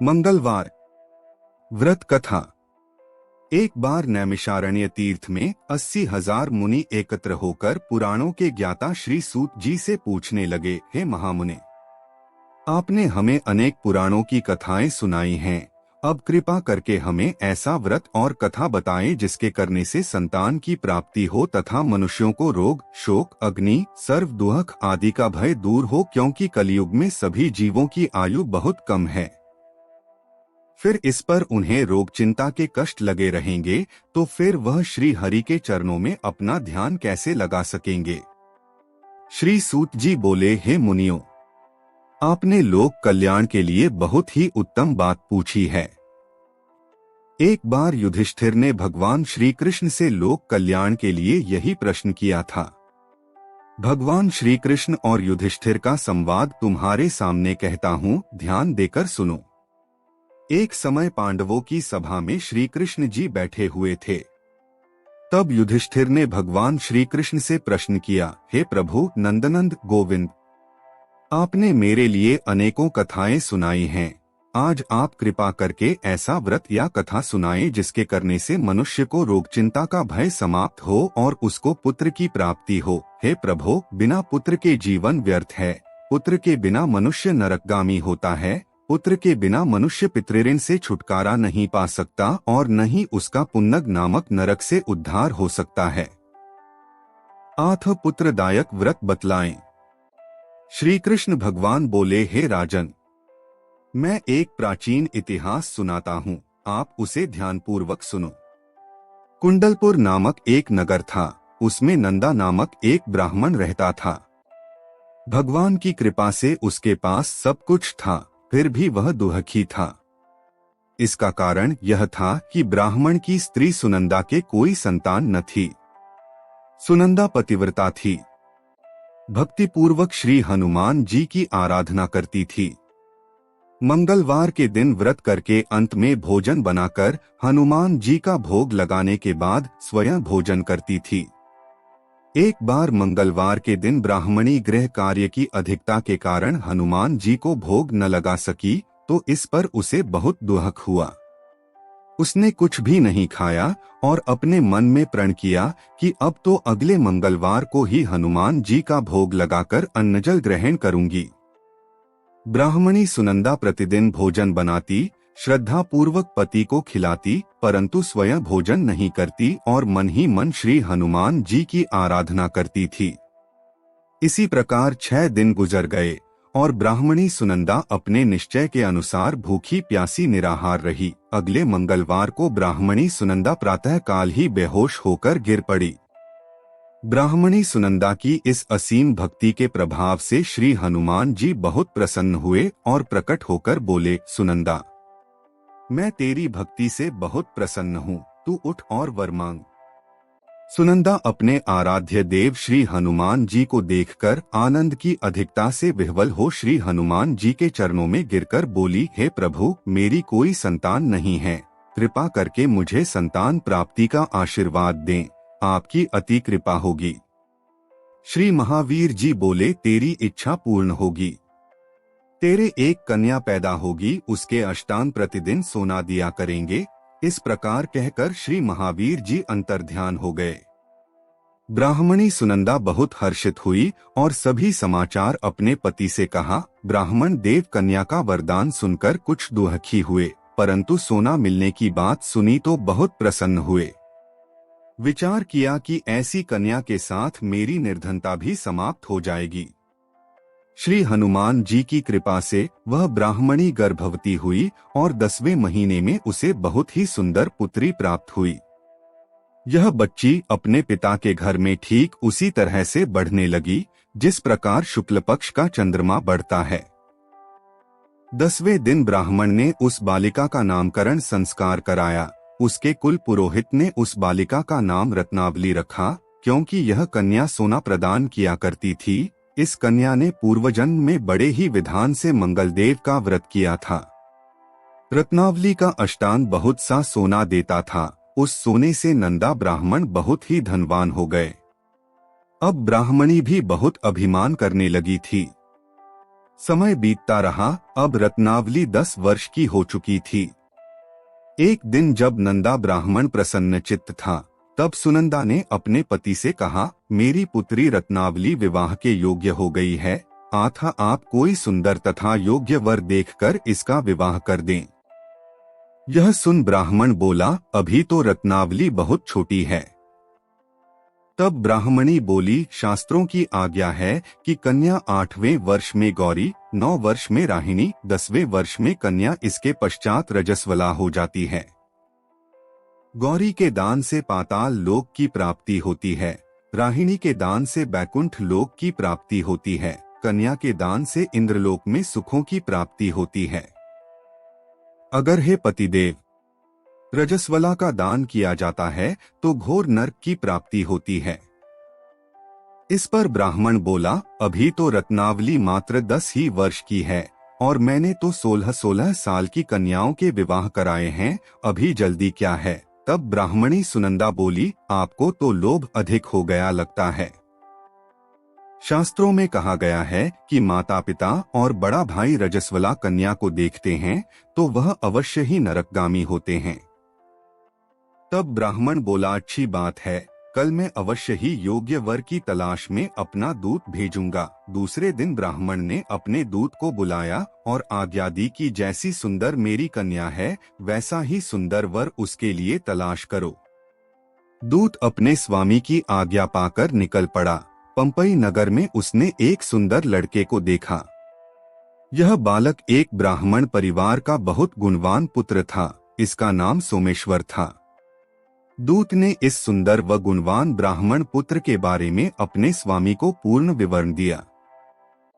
मंगलवार व्रत कथा। एक बार नैमिषारण्य तीर्थ में 80,000 मुनि एकत्र होकर पुराणों के ज्ञाता श्री सूत जी से पूछने लगे, हे महामुने, आपने हमें अनेक पुराणों की कथाएं सुनाई हैं, अब कृपा करके हमें ऐसा व्रत और कथा बताएं जिसके करने से संतान की प्राप्ति हो तथा मनुष्यों को रोग, शोक, अग्नि, सर्व दुख आदि का भय दूर हो, क्योंकि कलयुग में सभी जीवों की आयु बहुत कम है। फिर इस पर उन्हें रोग चिंता के कष्ट लगे रहेंगे तो फिर वह श्री हरि के चरणों में अपना ध्यान कैसे लगा सकेंगे। श्री सूत जी बोले, हे मुनियों, आपने लोक कल्याण के लिए बहुत ही उत्तम बात पूछी है। एक बार युधिष्ठिर ने भगवान श्री कृष्ण से लोक कल्याण के लिए यही प्रश्न किया था। भगवान श्री कृष्ण और युधिष्ठिर का संवाद तुम्हारे सामने कहता हूँ, ध्यान देकर सुनो। एक समय पांडवों की सभा में श्री कृष्ण जी बैठे हुए थे। तब युधिष्ठिर ने भगवान श्री कृष्ण से प्रश्न किया, हे प्रभु नंदनंद गोविंद, आपने मेरे लिए अनेकों कथाएं सुनाई हैं, आज आप कृपा करके ऐसा व्रत या कथा सुनाएं जिसके करने से मनुष्य को रोग चिंता का भय समाप्त हो और उसको पुत्र की प्राप्ति हो। हे प्रभु, बिना पुत्र के जीवन व्यर्थ है, पुत्र के बिना मनुष्य नरकगामी होता है, पुत्र के बिना मनुष्य पितृऋण से छुटकारा नहीं पा सकता और न ही उसका पुन्नग नामक नरक से उद्धार हो सकता है। आथ पुत्रदायक व्रत बतलाएं। श्री कृष्ण भगवान बोले, हे राजन, मैं एक प्राचीन इतिहास सुनाता हूँ, आप उसे ध्यानपूर्वक सुनो। कुंडलपुर नामक एक नगर था, उसमें नंदा नामक एक ब्राह्मण रहता था। भगवान की कृपा से उसके पास सब कुछ था, फिर भी वह दुखी था। इसका कारण यह था कि ब्राह्मण की स्त्री सुनंदा के कोई संतान न थी। सुनंदा पतिव्रता थी, भक्तिपूर्वक श्री हनुमान जी की आराधना करती थी। मंगलवार के दिन व्रत करके अंत में भोजन बनाकर हनुमान जी का भोग लगाने के बाद स्वयं भोजन करती थी। एक बार मंगलवार के दिन ब्राह्मणी गृह कार्य की अधिकता के कारण हनुमान जी को भोग न लगा सकी, तो इस पर उसे बहुत दुख हुआ। उसने कुछ भी नहीं खाया और अपने मन में प्रण किया कि अब तो अगले मंगलवार को ही हनुमान जी का भोग लगाकर अन्नजल ग्रहण करूंगी। ब्राह्मणी सुनंदा प्रतिदिन भोजन बनाती, श्रद्धा पूर्वक पति को खिलाती, परंतु स्वयं भोजन नहीं करती और मन ही मन श्री हनुमान जी की आराधना करती थी। इसी प्रकार 6 दिन गुजर गए और ब्राह्मणी सुनंदा अपने निश्चय के अनुसार भूखी प्यासी निराहार रही। अगले मंगलवार को ब्राह्मणी सुनंदा प्रातः काल ही बेहोश होकर गिर पड़ी। ब्राह्मणी सुनंदा की इस असीम भक्ति के प्रभाव से श्री हनुमान जी बहुत प्रसन्न हुए और प्रकट होकर बोले, सुनंदा, मैं तेरी भक्ति से बहुत प्रसन्न हूँ, तू उठ और वर मांग। सुनंदा अपने आराध्य देव श्री हनुमान जी को देखकर आनंद की अधिकता से विह्वल हो श्री हनुमान जी के चरणों में गिरकर बोली, हे प्रभु, मेरी कोई संतान नहीं है, कृपा करके मुझे संतान प्राप्ति का आशीर्वाद दें, आपकी अति कृपा होगी। श्री महावीर जी बोले, तेरी इच्छा पूर्ण होगी, तेरे एक कन्या पैदा होगी, उसके अष्टांग प्रतिदिन सोना दिया करेंगे। इस प्रकार कहकर श्री महावीर जी अंतर्ध्यान हो गए। ब्राह्मणी सुनंदा बहुत हर्षित हुई और सभी समाचार अपने पति से कहा। ब्राह्मण देव कन्या का वरदान सुनकर कुछ दुखी हुए, परंतु सोना मिलने की बात सुनी तो बहुत प्रसन्न हुए। विचार किया कि ऐसी कन्या के साथ मेरी निर्धनता भी समाप्त हो जाएगी। श्री हनुमान जी की कृपा से वह ब्राह्मणी गर्भवती हुई और 10वें महीने में उसे बहुत ही सुंदर पुत्री प्राप्त हुई। यह बच्ची अपने पिता के घर में ठीक उसी तरह से बढ़ने लगी जिस प्रकार शुक्ल पक्ष का चंद्रमा बढ़ता है। 10वें दिन ब्राह्मण ने उस बालिका का नामकरण संस्कार कराया। उसके कुल पुरोहित ने उस बालिका का नाम रत्नावली रखा, क्योंकि यह कन्या सोना प्रदान किया करती थी। इस कन्या ने पूर्वजन्म में बड़े ही विधान से मंगलदेव का व्रत किया था। रत्नावली का अष्टांग बहुत सा सोना देता था। उस सोने से नंदा ब्राह्मण बहुत ही धनवान हो गए। अब ब्राह्मणी भी बहुत अभिमान करने लगी थी। समय बीतता रहा। अब रत्नावली 10 वर्ष की हो चुकी थी। एक दिन जब नंदा ब्राह्मण प्रसन्नचित्त था, तब सुनंदा ने अपने पति से कहा, मेरी पुत्री रत्नावली विवाह के योग्य हो गई है, अतः आप कोई सुंदर तथा योग्य वर देखकर इसका विवाह कर दें। यह सुन ब्राह्मण बोला, अभी तो रत्नावली बहुत छोटी है। तब ब्राह्मणी बोली, शास्त्रों की आज्ञा है कि कन्या 8वें वर्ष में गौरी, 9 वर्ष में राहिणी, 10वें वर्ष में कन्या, इसके पश्चात रजस्वला हो जाती है। गौरी के दान से पाताल लोक की प्राप्ति होती है, राहिणी के दान से बैकुंठ लोक की प्राप्ति होती है, कन्या के दान से इंद्रलोक में सुखों की प्राप्ति होती है। अगर हे पतिदेव, रजस्वला का दान किया जाता है तो घोर नरक की प्राप्ति होती है। इस पर ब्राह्मण बोला, अभी तो रत्नावली मात्र 10 ही वर्ष की है और मैंने तो 16-16 साल की कन्याओं के विवाह कराए हैं, अभी जल्दी क्या है। तब ब्राह्मणी सुनंदा बोली, आपको तो लोभ अधिक हो गया लगता है। शास्त्रों में कहा गया है कि माता पिता और बड़ा भाई रजस्वला कन्या को देखते हैं तो वह अवश्य ही नरकगामी होते हैं। तब ब्राह्मण बोला, अच्छी बात है, कल मैं अवश्य ही योग्य वर की तलाश में अपना दूत भेजूंगा। दूसरे दिन ब्राह्मण ने अपने दूत को बुलाया और आज्ञा दी कि जैसी सुंदर मेरी कन्या है, वैसा ही सुंदर वर उसके लिए तलाश करो। दूत अपने स्वामी की आज्ञा पाकर निकल पड़ा। पंपई नगर में उसने एक सुंदर लड़के को देखा। यह बालक एक ब्राह्मण परिवार का बहुत गुणवान पुत्र था। इसका नाम सोमेश्वर था। दूत ने इस सुंदर व गुणवान ब्राह्मण पुत्र के बारे में अपने स्वामी को पूर्ण विवरण दिया।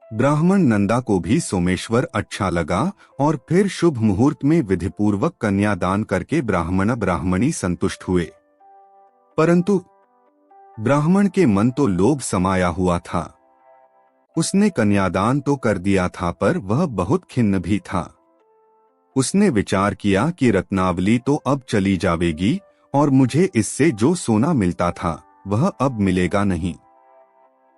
ब्राह्मण नंदा को भी सोमेश्वर अच्छा लगा और फिर शुभ मुहूर्त में विधिपूर्वक कन्यादान करके ब्राह्मण ब्राह्मणी संतुष्ट हुए। परंतु ब्राह्मण के मन तो लोभ समाया हुआ था। उसने कन्यादान तो कर दिया था, पर वह बहुत खिन्न भी था। उसने विचार किया कि रत्नावली तो अब चली जाएगी और मुझे इससे जो सोना मिलता था वह अब मिलेगा नहीं।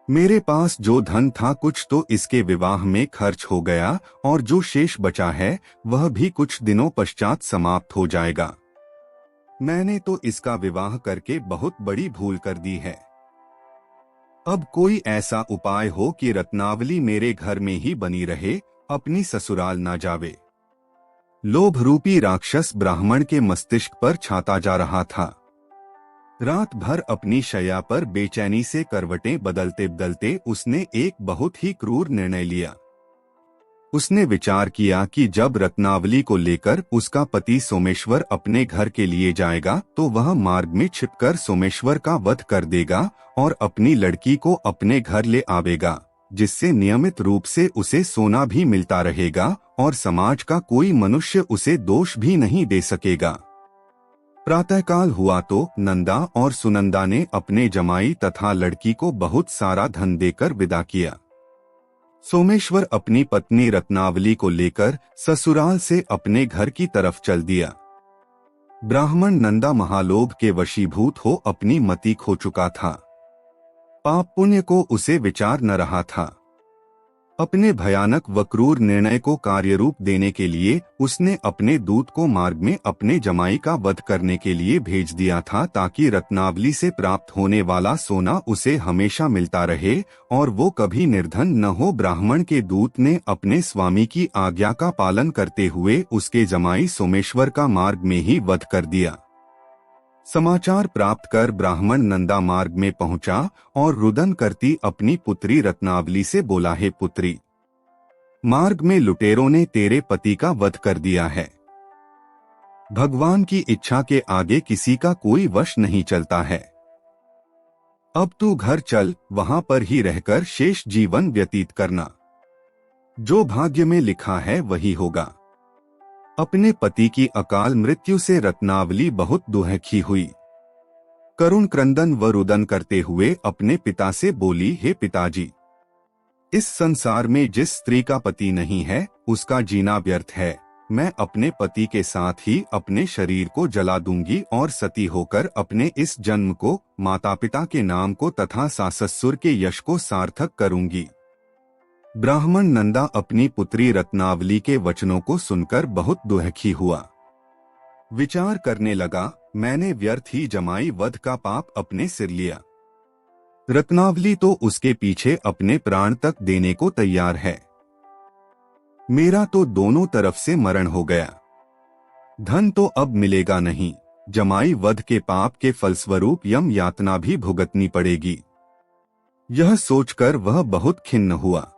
मेरे पास जो धन था कुछ तो इसके विवाह में खर्च हो गया और जो शेष बचा है वह भी कुछ दिनों पश्चात समाप्त हो जाएगा। मैंने तो इसका विवाह करके बहुत बड़ी भूल कर दी है। अब कोई ऐसा उपाय हो कि रत्नावली मेरे घर में ही बनी रहे, अपनी ससुराल ना जावे। लोभ रूपी राक्षस ब्राह्मण के मस्तिष्क पर छाता जा रहा था। रात भर अपनी शैया पर बेचैनी से करवटें बदलते बदलते उसने एक बहुत ही क्रूर निर्णय लिया। उसने विचार किया कि जब रत्नावली को लेकर उसका पति सोमेश्वर अपने घर के लिए जाएगा तो वह मार्ग में छिपकर सोमेश्वर का वध कर देगा और अपनी लड़की को अपने घर ले आवेगा, जिससे नियमित रूप से उसे सोना भी मिलता रहेगा और समाज का कोई मनुष्य उसे दोष भी नहीं दे सकेगा। प्रातःकाल हुआ तो नंदा और सुनंदा ने अपने जमाई तथा लड़की को बहुत सारा धन देकर विदा किया। सोमेश्वर अपनी पत्नी रत्नावली को लेकर ससुराल से अपने घर की तरफ चल दिया। ब्राह्मण नंदा महालोभ के वशीभूत हो अपनी मति खो चुका था। पाप पुण्य को उसे विचार न रहा था। अपने भयानक व क्रूर निर्णय को कार्यरूप देने के लिए उसने अपने दूत को मार्ग में अपने जमाई का वध करने के लिए भेज दिया था, ताकि रत्नावली से प्राप्त होने वाला सोना उसे हमेशा मिलता रहे और वो कभी निर्धन न हो। ब्राह्मण के दूत ने अपने स्वामी की आज्ञा का पालन करते हुए उसके जमाई सोमेश्वर का मार्ग में ही वध कर दिया। समाचार प्राप्त कर ब्राह्मण नंदा मार्ग में पहुंचा और रुदन करती अपनी पुत्री रत्नावली से बोला, हे पुत्री, मार्ग में लुटेरों ने तेरे पति का वध कर दिया है। भगवान की इच्छा के आगे किसी का कोई वश नहीं चलता है। अब तू घर चल, वहां पर ही रहकर शेष जीवन व्यतीत करना। जो भाग्य में लिखा है वही होगा। अपने पति की अकाल मृत्यु से रत्नावली बहुत दुखी हुई। करुण क्रंदन व रुदन करते हुए अपने पिता से बोली, हे पिताजी, इस संसार में जिस स्त्री का पति नहीं है उसका जीना व्यर्थ है। मैं अपने पति के साथ ही अपने शरीर को जला दूंगी और सती होकर अपने इस जन्म को, माता पिता के नाम को तथा सास ससुर के यश को सार्थक करूंगी। ब्राह्मण नंदा अपनी पुत्री रत्नावली के वचनों को सुनकर बहुत दुखी हुआ। विचार करने लगा, मैंने व्यर्थ ही जमाई वध का पाप अपने सिर लिया। रत्नावली तो उसके पीछे अपने प्राण तक देने को तैयार है। मेरा तो दोनों तरफ से मरण हो गया। धन तो अब मिलेगा नहीं, जमाई वध के पाप के फलस्वरूप यम यातना भी भुगतनी पड़ेगी। यह सोचकर वह बहुत खिन्न हुआ।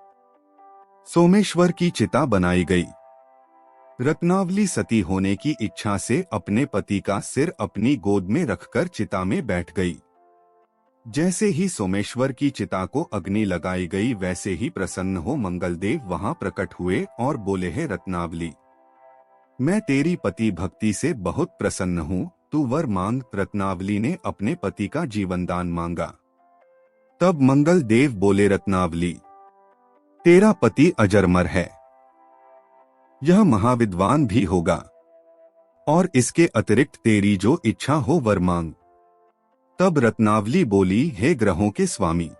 सोमेश्वर की चिता बनाई गई। रत्नावली सती होने की इच्छा से अपने पति का सिर अपनी गोद में रखकर चिता में बैठ गई। जैसे ही सोमेश्वर की चिता को अग्नि लगाई गई, वैसे ही प्रसन्न हो मंगलदेव वहां प्रकट हुए और बोले, है रत्नावली, मैं तेरी पति भक्ति से बहुत प्रसन्न हूँ, तू वर मांग। रत्नावली ने अपने पति का जीवन दान मांगा। तब मंगलदेव बोले, रत्नावली, तेरा पति अजरमर है, यह महाविद्वान भी होगा, और इसके अतिरिक्त तेरी जो इच्छा हो वर मांग। तब रत्नावली बोली, हे ग्रहों के स्वामी,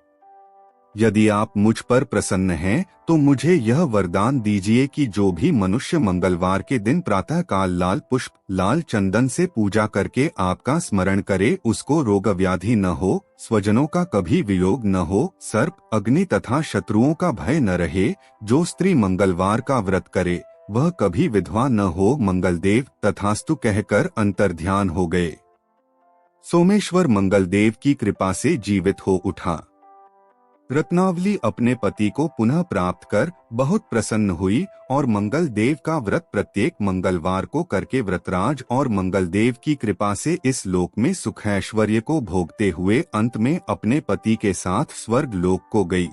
यदि आप मुझ पर प्रसन्न हैं तो मुझे यह वरदान दीजिए कि जो भी मनुष्य मंगलवार के दिन प्रातः काल लाल पुष्प लाल चंदन से पूजा करके आपका स्मरण करे, उसको रोग व्याधि न हो, स्वजनों का कभी वियोग न हो, सर्प अग्नि तथा शत्रुओं का भय न रहे। जो स्त्री मंगलवार का व्रत करे वह कभी विधवा न हो। मंगलदेव तथास्तु कहकर अंतर्ध्यान हो गए। सोमेश्वर मंगलदेव की कृपा से जीवित हो उठा। रत्नावली अपने पति को पुनः प्राप्त कर बहुत प्रसन्न हुई और मंगलदेव का व्रत प्रत्येक मंगलवार को करके व्रतराज और मंगलदेव की कृपा से इस लोक में सुख ऐश्वर्य को भोगते हुए अंत में अपने पति के साथ स्वर्ग लोक को गई।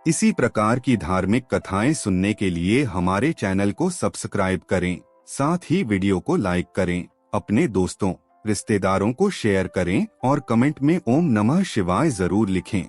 इसी प्रकार की धार्मिक कथाएं सुनने के लिए हमारे चैनल को सब्सक्राइब करें, साथ ही वीडियो को लाइक करें, अपने दोस्तों रिश्तेदारों को शेयर करें और कमेंट में ओम नमः शिवाय जरूर लिखें।